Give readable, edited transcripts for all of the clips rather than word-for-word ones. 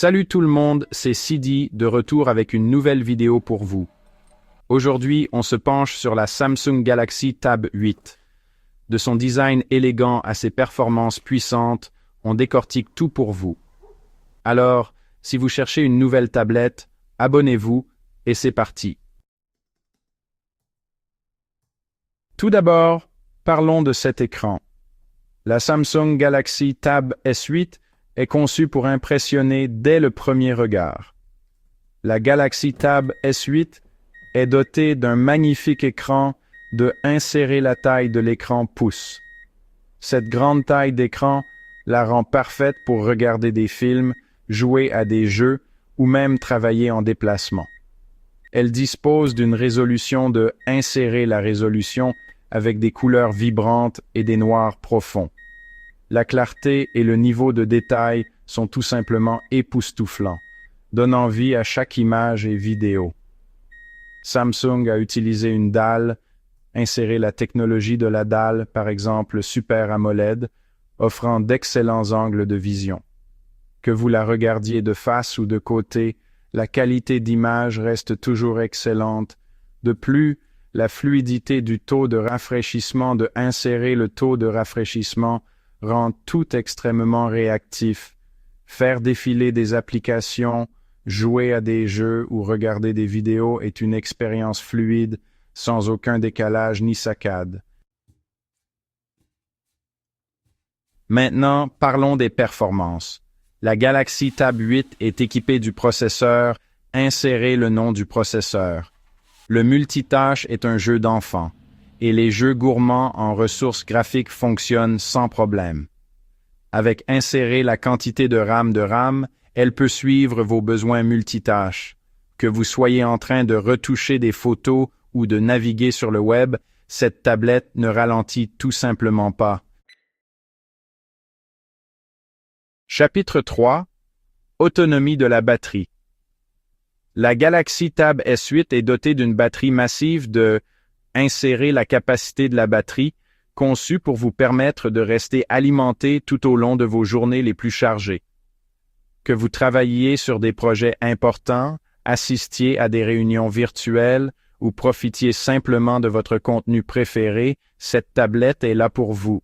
Salut tout le monde, c'est Sidi, de retour avec une nouvelle vidéo pour vous. Aujourd'hui, on se penche sur la Samsung Galaxy Tab 8. De son design élégant à ses performances puissantes, on décortique tout pour vous. Alors, si vous cherchez une nouvelle tablette, abonnez-vous et c'est parti. Tout d'abord, parlons de cet écran. La Samsung Galaxy Tab S8 est conçue pour impressionner dès le premier regard. La Galaxy Tab S8 est dotée d'un magnifique écran de insérer la taille de l'écran pouce. Cette grande taille d'écran la rend parfaite pour regarder des films, jouer à des jeux ou même travailler en déplacement. Elle dispose d'une résolution de insérer la résolution avec des couleurs vibrantes et des noirs profonds. La clarté et le niveau de détail sont tout simplement époustouflants, donnant vie à chaque image et vidéo. Samsung a utilisé une dalle, inséré la technologie de la dalle, par exemple Super AMOLED, offrant d'excellents angles de vision. Que vous la regardiez de face ou de côté, la qualité d'image reste toujours excellente. De plus, la fluidité du taux de rafraîchissement de insérer le taux de rafraîchissement rend tout extrêmement réactif. Faire défiler des applications, jouer à des jeux ou regarder des vidéos est une expérience fluide, sans aucun décalage ni saccade. Maintenant, parlons des performances. La Galaxy Tab 8 est équipée du processeur « Insérez le nom du processeur ». Le multitâche est un jeu d'enfant, et les jeux gourmands en ressources graphiques fonctionnent sans problème. Avec insérer la quantité de RAM, elle peut suivre vos besoins multitâches. Que vous soyez en train de retoucher des photos ou de naviguer sur le web, cette tablette ne ralentit tout simplement pas. Chapitre 3. Autonomie de la batterie. La Galaxy Tab S8 est dotée d'une batterie massive de insérer la capacité de la batterie, conçue pour vous permettre de rester alimenté tout au long de vos journées les plus chargées. Que vous travailliez sur des projets importants, assistiez à des réunions virtuelles ou profitiez simplement de votre contenu préféré, cette tablette est là pour vous.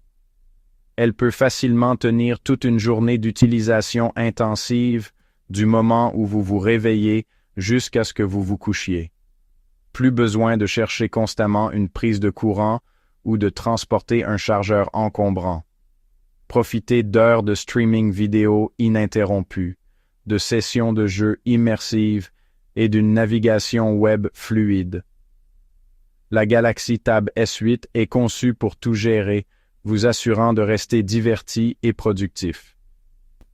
Elle peut facilement tenir toute une journée d'utilisation intensive, du moment où vous vous réveillez jusqu'à ce que vous vous couchiez. Plus besoin de chercher constamment une prise de courant ou de transporter un chargeur encombrant. Profitez d'heures de streaming vidéo ininterrompues, de sessions de jeux immersives et d'une navigation web fluide. La Galaxy Tab S8 est conçue pour tout gérer, vous assurant de rester diverti et productif.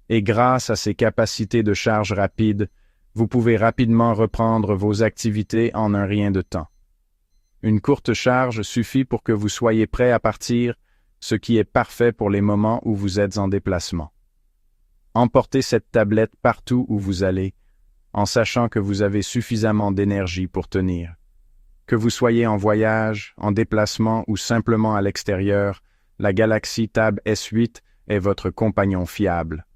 Et grâce à ses capacités de charge rapide, vous pouvez rapidement reprendre vos activités en un rien de temps. Une courte charge suffit pour que vous soyez prêt à partir, ce qui est parfait pour les moments où vous êtes en déplacement. Emportez cette tablette partout où vous allez, en sachant que vous avez suffisamment d'énergie pour tenir. Que vous soyez en voyage, en déplacement ou simplement à l'extérieur, la Galaxy Tab S8 est votre compagnon fiable.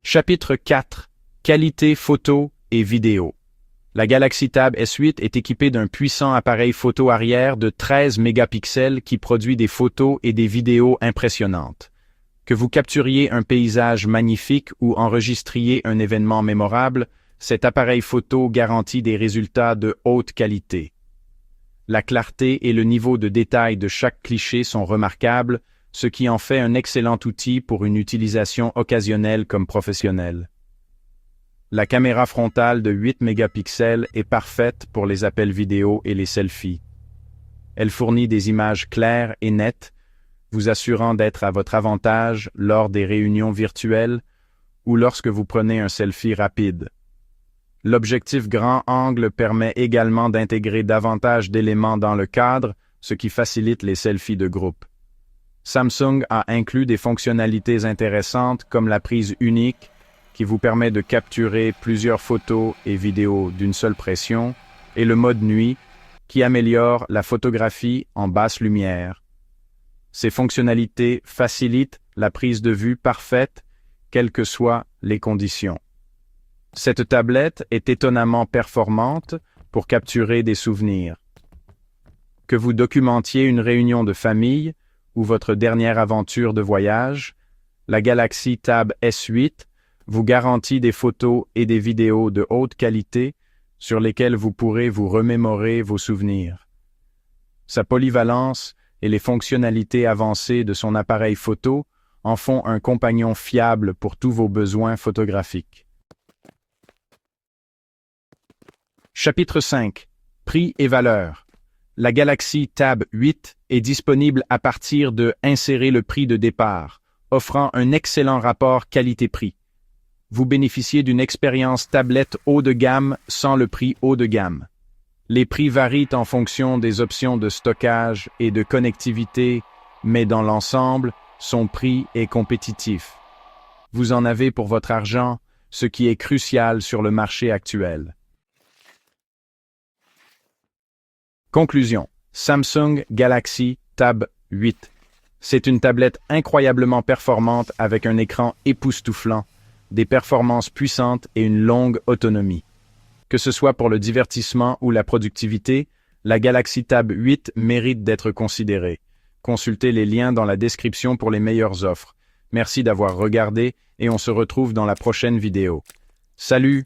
Chapitre 4. Qualité photo et vidéo. La Galaxy Tab S8 est équipée d'un puissant appareil photo arrière de 13 mégapixels qui produit des photos et des vidéos impressionnantes. Que vous capturiez un paysage magnifique ou enregistriez un événement mémorable, cet appareil photo garantit des résultats de haute qualité. La clarté et le niveau de détail de chaque cliché sont remarquables, ce qui en fait un excellent outil pour une utilisation occasionnelle comme professionnelle. La caméra frontale de 8 mégapixels est parfaite pour les appels vidéo et les selfies. Elle fournit des images claires et nettes, vous assurant d'être à votre avantage lors des réunions virtuelles ou lorsque vous prenez un selfie rapide. L'objectif grand angle permet également d'intégrer davantage d'éléments dans le cadre, ce qui facilite les selfies de groupe. Samsung a inclus des fonctionnalités intéressantes comme la prise unique, qui vous permet de capturer plusieurs photos et vidéos d'une seule pression, et le mode nuit, qui améliore la photographie en basse lumière. Ces fonctionnalités facilitent la prise de vue parfaite quelles que soient les conditions. Cette tablette est étonnamment performante pour capturer des souvenirs. Que vous documentiez une réunion de famille ou votre dernière aventure de voyage, la Galaxy Tab S8 vous garantit des photos et des vidéos de haute qualité sur lesquelles vous pourrez vous remémorer vos souvenirs. Sa polyvalence et les fonctionnalités avancées de son appareil photo en font un compagnon fiable pour tous vos besoins photographiques. Chapitre 5. Prix et valeur. La Galaxy Tab 8 est disponible à partir de Insérer le prix de départ, offrant un excellent rapport qualité-prix. Vous bénéficiez d'une expérience tablette haut de gamme sans le prix haut de gamme. Les prix varient en fonction des options de stockage et de connectivité, mais dans l'ensemble, son prix est compétitif. Vous en avez pour votre argent, ce qui est crucial sur le marché actuel. Conclusion. Samsung Galaxy Tab 8. C'est une tablette incroyablement performante avec un écran époustouflant, des performances puissantes et une longue autonomie. Que ce soit pour le divertissement ou la productivité, la Galaxy Tab 8 mérite d'être considérée. Consultez les liens dans la description pour les meilleures offres. Merci d'avoir regardé et on se retrouve dans la prochaine vidéo. Salut!